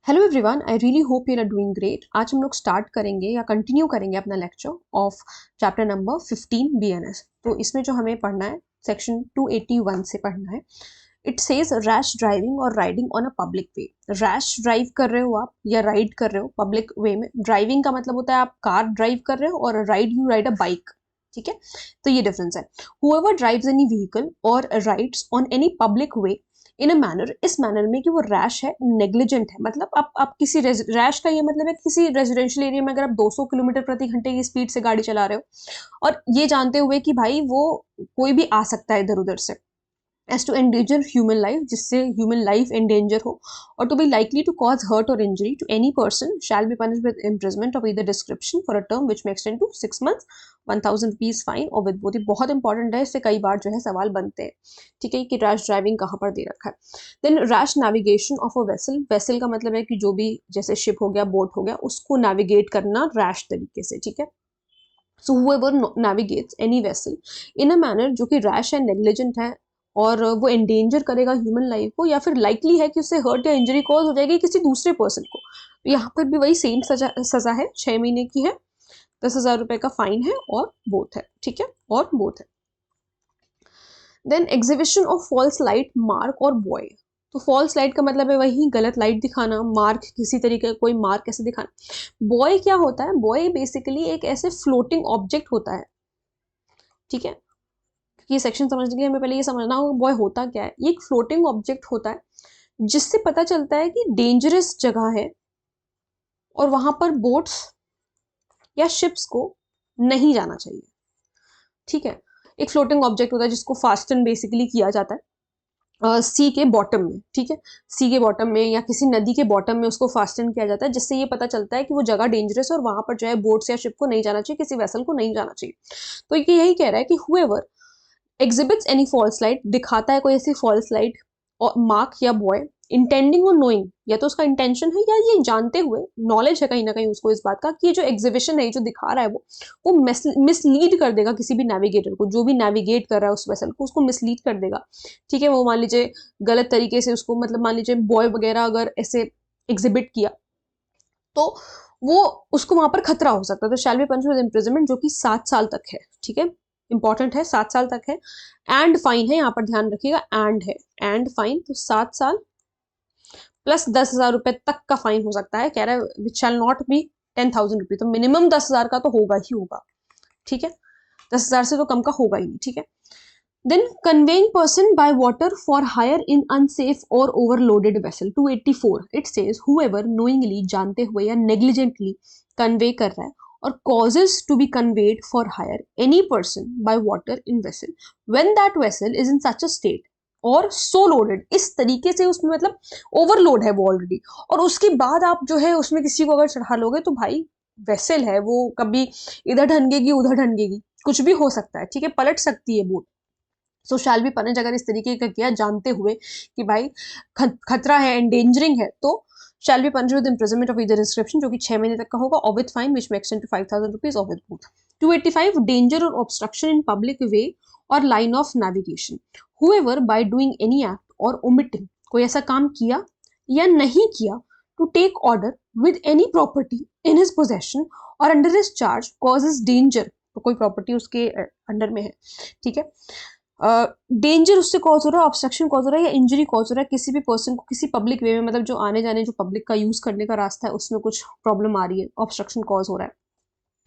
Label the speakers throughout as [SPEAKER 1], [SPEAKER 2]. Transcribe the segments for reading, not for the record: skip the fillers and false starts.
[SPEAKER 1] Hello everyone, I really hope you are doing great. आज हम लोग स्टार्ट करेंगे या कंटिन्यू करेंगे अपना lecture of chapter number 15 BNS. तो इसमें जो हमें पढ़ना है सेक्शन 281 से पढ़ना है। इट सेज रैश ड्राइविंग और riding on a public way. Rash drive कर रहे हो आप या राइड कर रहे हो पब्लिक वे में। ड्राइविंग का मतलब होता है आप कार ड्राइव कर रहे हो और ride you ride a bike. ठीक है, तो ये डिफरेंस है। हुएवर ड्राइव्स एनी व्हीकल और rides on any public way in a manner, इस मैनर में कि वो रैश है, नेग्लिजेंट है। मतलब आप किसी रैश का ये मतलब है किसी रेजिडेंशियल एरिया में अगर आप 200 किलोमीटर प्रति घंटे की स्पीड से गाड़ी चला रहे हो और ये जानते हुए कि भाई वो कोई भी आ सकता है इधर उधर से, as to endanger human life, जिससे human life endanger हो, or to be likely to cause hurt or injury to any person shall be punished with imprisonment of either description for a term which may extend to 6 months, 1000 rupees fine और with both। बहुत important है, इससे कई बार जो है सवाल बनते हैं। ठीक है, कि रैश ड्राइविंग कहाँ पर दे रखा है। Then rash navigation of a vessel. Vessel का मतलब है कि जो भी जैसे शिप हो गया, बोट हो गया, उसको नेविगेट करना रैश तरीके से। ठीक है, सो whoever navigates any vessel in a manner जो कि रैश है, नेग्लिजेंट है और वो एंडेंजर करेगा ह्यूमन लाइफ को, या फिर लाइकली है कि उससे हर्ट या इंजरी कॉज हो जाएगी किसी दूसरे पर्सन को। यहाँ पर भी वही सेम सजा है, 6 महीने की है, 10,000 रुपए का फाइन है और बोथ है। ठीक है, और बोथ है। Then exhibition of false light, mark और बॉय। तो फॉल्स लाइट का मतलब है वही गलत लाइट दिखाना, मार्क किसी तरीके का कोई मार्क ऐसे दिखाना। बॉय क्या होता है? बॉय बेसिकली एक ऐसे फ्लोटिंग ऑब्जेक्ट होता है। ठीक है, ये सेक्शन समझने के लिए हमें पहले ये समझना होगा बॉय होता क्या है। ये एक फ्लोटिंग ऑब्जेक्ट होता है जिससे पता चलता है कि डेंजरस जगह है और वहां पर बोट्स या शिप्स को नहीं जाना चाहिए। ठीक है, एक फ्लोटिंग ऑब्जेक्ट होता है जिसको फास्टन बेसिकली किया जाता है सी के बॉटम में। ठीक है, सी के बॉटम में या किसी नदी के बॉटम में उसको फास्टन किया जाता है, जिससे ये पता चलता है कि वो जगह डेंजरस है और वहां पर जो है बोट्स या शिप को नहीं जाना चाहिए, किसी वेसल को नहीं जाना चाहिए। तो ये यही कह रहा है कि whoever exhibits any false light, दिखाता है कोई ऐसी फॉल्स लाइट, और मार्क या बॉय, इंटेंडिंग और नोइंग, या तो उसका इंटेंशन है या ये जानते हुए, नॉलेज है कहीं ना कहीं उसको इस बात का कि ये जो एग्जिबिशन है, ये जो दिखा रहा है वो मिसलीड कर देगा किसी भी नेविगेटर को, जो भी नेविगेट कर रहा है उस वेसल को, उसको मिसलीड कर देगा। ठीक है, वो मान लीजिए गलत तरीके से उसको, मतलब मान लीजिए बॉय वगैरह अगर ऐसे एग्जिबिट किया तो वो उसको वहां पर खतरा हो सकता है। तो shall be punished with imprisonment, जो कि 7 साल तक है। ठीक है, इंपॉर्टेंट है, 7 साल तक है। एंड फाइन है, यहाँ पर ध्यान रखिएगा, एंड है, एंड फाइन। तो 7 साल प्लस 10,000 रुपए तक का फाइन हो सकता है। कह रहा है विच शैल नॉट बी 10,000 रुपीज, तो मिनिमम 10,000 का तो होगा ही होगा। ठीक है, 10,000 से तो कम का होगा ही नहीं। ठीक है, then conveying person by water for hire in unsafe or overloaded vessel 284, it says whoever knowingly, जानते हुए या negligently convey कर रहा है और causes to be conveyed for hire any person by water in vessel when that vessel is in such a state और so loaded, इस तरीके से उसमें मतलब ओवरलोड है वो ऑलरेडी, और उसके बाद आप जो है उसमें किसी को अगर चढ़ा लोगे तो भाई वेसल है वो, कभी इधर ढनगेगी उधर ढनगेगी, कुछ भी हो सकता है। ठीक है, पलट सकती है boat. So shall be punish, अगर इस तरीके का किया जानते हुए कि भाई खतरा है, एंडेंजरिंग है, तो shall be punish with imprisonment of either inscription, जो कि 6 महीने तक का होगा, और with fine which may extend to 5,000 rupees और विद बोथ। 285 डेंजर और ऑब्स्ट्रक्शन इन पब्लिक वे और line of navigation. However by doing any act और ओमिटिंग, कोई ऐसा काम किया या नहीं किया, to take order with any property in his possession और under his charge causes danger, तो कोई प्रॉपर्टी उसके अंडर में है। ठीक है, डेंजर उससे कॉज हो रहा है, ऑब्स्ट्रक्शन कॉज हो रहा है या इंजरी कॉज हो रहा है किसी भी पर्सन को किसी पब्लिक वे में, मतलब जो आने जाने, जो पब्लिक का यूज करने का रास्ता है उसमें कुछ प्रॉब्लम आ रही है, ऑब्स्ट्रक्शन कॉज हो रहा है,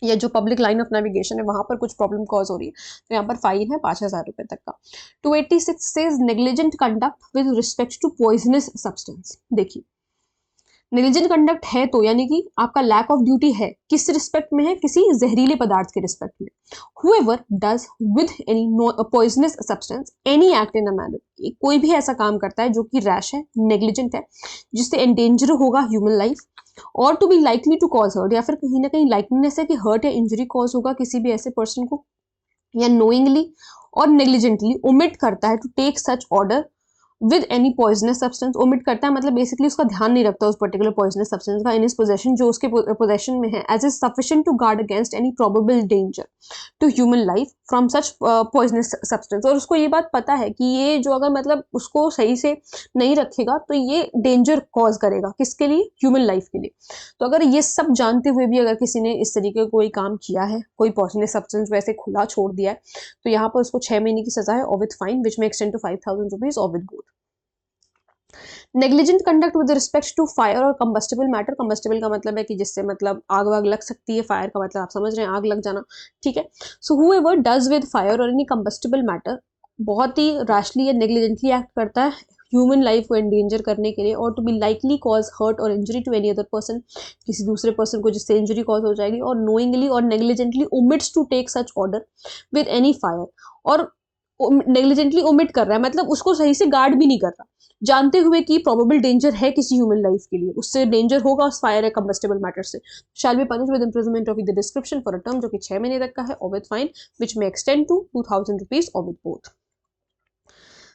[SPEAKER 1] या जो पब्लिक लाइन ऑफ नेविगेशन है वहां पर कुछ प्रॉब्लम कॉज हो रही है, तो यहाँ पर फाइन है 5,000 रुपए तक का। 286 says negligent conduct with respect to poisonous substance. देखिए, नेग्लिजेंट कंडक्ट है तो यानी कि आपका लैक ऑफ ड्यूटी है, किस रिस्पेक्ट में है? किसी जहरीले पदार्थ के रिस्पेक्ट में। whoever does with any poisonous substance any act in a manner, कोई भी ऐसा काम करता है जो कि रैश है, नेग्लिजेंट है, जिससे एंडेंजर होगा ह्यूमन लाइफ, और to be likely to cause hurt, या फिर कहीं ना कहीं लाइकलीनेस है कि हर्ट या इंजरी कॉज होगा किसी भी ऐसे पर्सन को, या नोइंगली और नेग्लिजेंटली ओमिट करता है to take such order with any poisonous substance, omit करता है मतलब बेसिकली उसका ध्यान नहीं रखता उस पर्टिकुलर पॉइजनस सब्सटेंस का इन हिज पोजेशन, जो उसके पोजेशन में है, as is sufficient to guard against any probable danger to human life from such poisonous substance. और उसको ये बात पता है कि ये जो अगर मतलब उसको सही से नहीं रखेगा तो ये डेंजर कॉज करेगा, किसके लिए, ह्यूमन लाइफ के लिए। तो अगर ये सब जानते हुए भी अगर किसी ने इस तरीके का कोई काम किया है, कोई पॉइजनस सब्सटेंस वैसे खुला छोड़ दिया है, तो यहाँ पर उसको 6 महीने की सजा है और with fine which may extend to 5,000 rupees और with both. Negligent conduct with respect to fire और कंबस्टेबल मैटर, कंबस्टेबल का मतलब है कि जिससे मतलब आग वाग लग सकती है, फायर का मतलब आप समझ रहे हैं आग लग जाना, ठीक है। सो हूएवर डज विद फायर और एनी कंबस्टेबल मैटर बहुत ही रैशली या नेग्लिजेंटली एक्ट करता है ह्यूमन लाइफ को एंडेंजर करने के लिए, और to be likely cause hurt और injury to any other person, किसी दूसरे पर्सन को जिससे इंजरी कॉज हो जाएगी, और नोइंगली और negligently omits to take such order with any fire, और नेग्लिजेंटली ओमिट कर रहा है मतलब उसको सही से गार्ड भी नहीं कर रहा, जानते हुए कि प्रोबेबल डेंजर है किसी ह्यूमन लाइफ के लिए, उससे डेंजर होगा उस फायर है कंबस्टेबल मैटर से, shall be punish with imprisonment of the description for a term, जो कि 6 महीने तक का है, और with fine which may extend to 2,000 rupees और with both.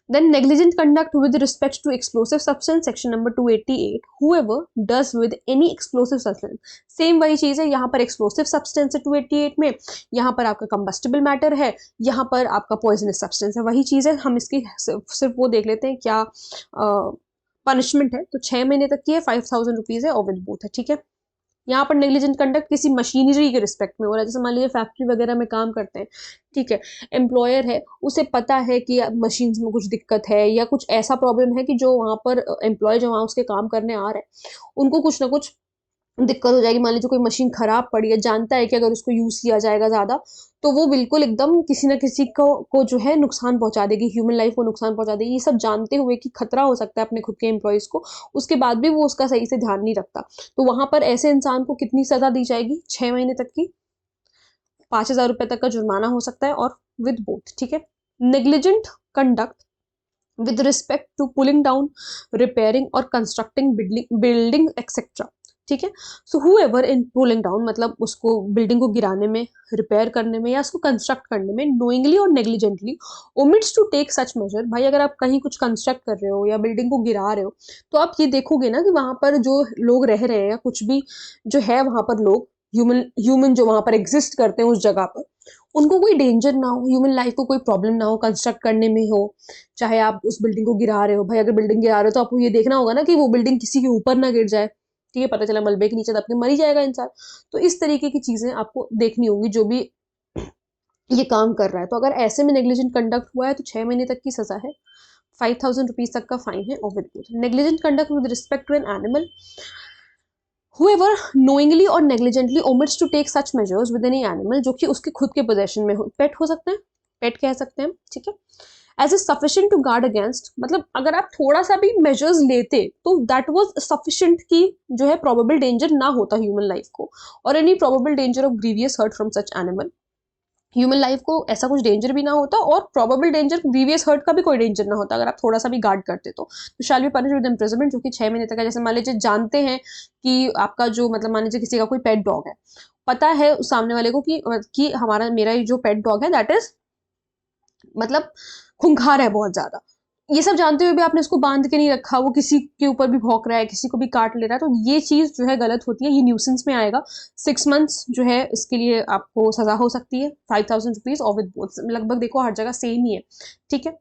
[SPEAKER 1] Then negligent conduct with respect to explosive substance, section number 288, whoever does with any explosive substance, same वही चीज है, यहाँ पर एक्सप्लोसिव सब्सटेंस है 288 में, यहाँ पर आपका कंबस्टेबल मैटर है, यहाँ पर आपका पॉइजनस सब्सटेंस है, वही चीज है। हम इसकी सिर्फ वो देख लेते हैं क्या पनिशमेंट है, तो 6 महीने तक की है, 5,000 रुपीज है और विद बोथ है, ठीक है। यहाँ पर नेग्लिजेंट कंडक्ट किसी मशीनरी के रिस्पेक्ट में हो रहा है, जैसे मान लीजिए फैक्ट्री वगैरह में काम करते हैं, ठीक है, एम्प्लॉयर है, उसे पता है कि मशीन्स में कुछ दिक्कत है या कुछ ऐसा प्रॉब्लम है कि जो वहाँ पर एम्प्लॉय जो वहाँ उसके काम करने आ रहे हैं उनको कुछ ना कुछ दिक्कत हो जाएगी। मान लीजिए कोई मशीन खराब पड़ी है, जानता है कि अगर उसको यूज किया जाएगा ज्यादा तो वो बिल्कुल एकदम किसी ना किसी को जो है नुकसान पहुंचा देगी, ह्यूमन लाइफ को नुकसान पहुंचा देगी, ये सब जानते हुए कि खतरा हो सकता है अपने खुद के एम्प्लॉयज को, उसके बाद भी वो उसका सही से ध्यान नहीं रखता, तो वहां पर ऐसे इंसान को कितनी सजा दी जाएगी, 6 महीने तक की, 5,000 रुपए तक का जुर्माना हो सकता है, और विद बोथ, ठीक है। Negligent conduct with respect to pulling down, repairing और constructing building etc, ठीक है। सो whoever in pulling down मतलब उसको बिल्डिंग को गिराने में, रिपेयर करने में या उसको कंस्ट्रक्ट करने में knowingly और negligently omits to take such measure, भाई अगर आप कहीं कुछ कंस्ट्रक्ट कर रहे हो या बिल्डिंग को गिरा रहे हो तो आप ये देखोगे ना कि वहां पर जो लोग रह रहे हैं या कुछ भी जो है वहां पर लोग ह्यूमन जो वहां पर एग्जिस्ट करते हैं उस जगह पर, उनको कोई डेंजर ना हो, ह्यूमन लाइफ को कोई प्रॉब्लम ना हो कंस्ट्रक्ट करने में हो, चाहे आप उस बिल्डिंग को गिरा रहे हो, भाई अगर बिल्डिंग गिरा रहे हो तो आपको ये देखना होगा ना कि वो बिल्डिंग किसी के ऊपर ना गिर जाए, ठीक है, पता चला मलबे के नीचे दब के मर ही जाएगा इंसान। तो इस तरीके की चीजें आपको देखनी होंगी जो भी ये काम कर रहा है। तो अगर ऐसे में नेग्लिजेंट कंडक्ट हुआ है तो 6 महीने तक की सजा है, 5,000 रुपीज तक का फाइन है और with both. Negligent conduct with respect to an animal, whoever knowingly और negligently omits to take such measures with any animal, जो कि उसके खुद के पोजेशन में हो, पेट हो सकते हैं, पेट कह सकते हैं, ठीक है, as is sufficient to guard against, मतलब अगर आप थोड़ा सा भी मेजर्स लेते तो दैट वाज सफिशिएंट कि जो है प्रोबेबल डेंजर ना होता ह्यूमन लाइफ को, और any probable danger of grievous hurt from such animal, human life को ऐसा कुछ डेंजर भी ना होता और प्रोबेबल डेंजर ग्रीवियस हर्ट का भी कोई डेंजर ना होता अगर आप थोड़ा सा भी गार्ड करते तो shall be punished with imprisonment, जो कि 6 महीने तक है। जैसे मान लीजिए जानते हैं कि आपका जो मतलब मान लीजिए किसी का कोई पेट डॉग है, पता है उस सामने वाले को कि हमारा मेरा जो पेट डॉग है दैट इज मतलब खूंखार है बहुत ज्यादा, ये सब जानते हुए भी आपने उसको बांध के नहीं रखा, वो किसी के ऊपर भी भौंक रहा है, किसी को भी काट ले रहा है, तो ये चीज जो है गलत होती है, ये न्यूसेंस में आएगा, 6 मंथ्स जो है इसके लिए आपको सजा हो सकती है, 5,000 रुपीज और विद बोथ, लगभग देखो हर जगह सेम ही है, ठीक है।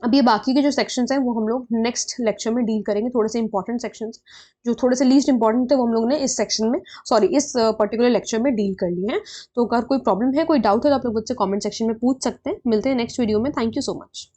[SPEAKER 1] अब ये बाकी के जो सेक्शंस हैं वो हम लोग नेक्स्ट लेक्चर में डील करेंगे, थोड़े से इंपॉर्टेंट सेक्शंस जो थोड़े से लीस्ट इंपॉर्टेंट थे वो हम लोग ने इस सेक्शन में इस पर्टिकुलर लेक्चर में डील कर लिए हैं। तो अगर कोई प्रॉब्लम है, कोई डाउट है तो आप लोग मुझसे कमेंट सेक्शन में पूछ सकते हैं। मिलते हैं नेक्स्ट वीडियो में। Thank you so much.